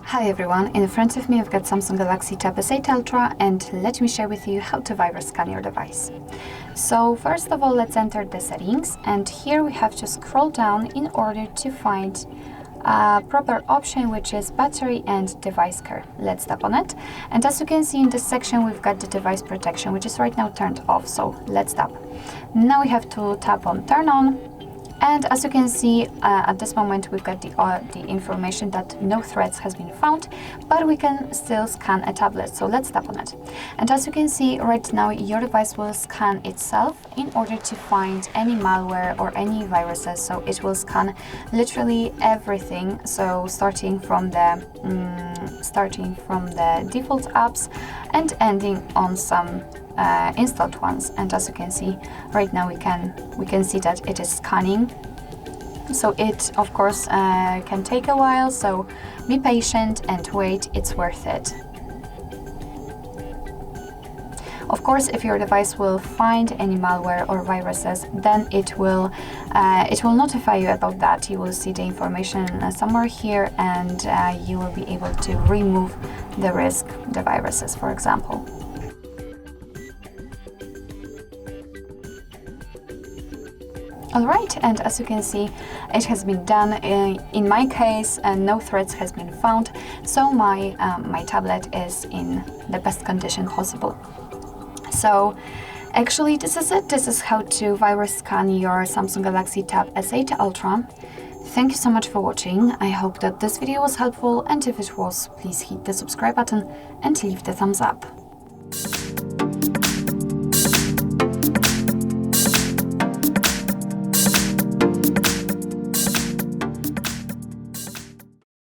Hi everyone, in front of me I've got Samsung Galaxy Tab S8 Ultra, and let me share with you how to virus scan your device. So first of all, let's enter the settings, and here we have to scroll down in order to find a proper option, which is battery and device care. Let's tap on it, and as you can see in this section we've got the device protection, which is right now turned off, so let's tap. Now we have to tap on turn on. And as you can see, at this moment we've got the information that no threats has been found, but we can still scan a tablet. So let's tap on it. And as you can see right now, your device will scan itself in order to find any malware or any viruses. So it will scan literally everything. So starting from the default apps and ending on some installed ones. And as you can see right now, we can see that it is scanning, so it of course can take a while, so be patient and wait, it's worth it. Of course, if your device will find any malware or viruses, then it will notify you about that. You will see the information somewhere here, and you will be able to remove the risk, the viruses, for example. Alright, and as you can see, it has been done. In my case, no threats has been found, so my tablet is in the best condition possible. So actually this is it. This is how to virus scan your Samsung Galaxy Tab S8 Ultra. Thank you so much for watching. I hope that this video was helpful, and if it was, please hit the subscribe button and leave the thumbs up.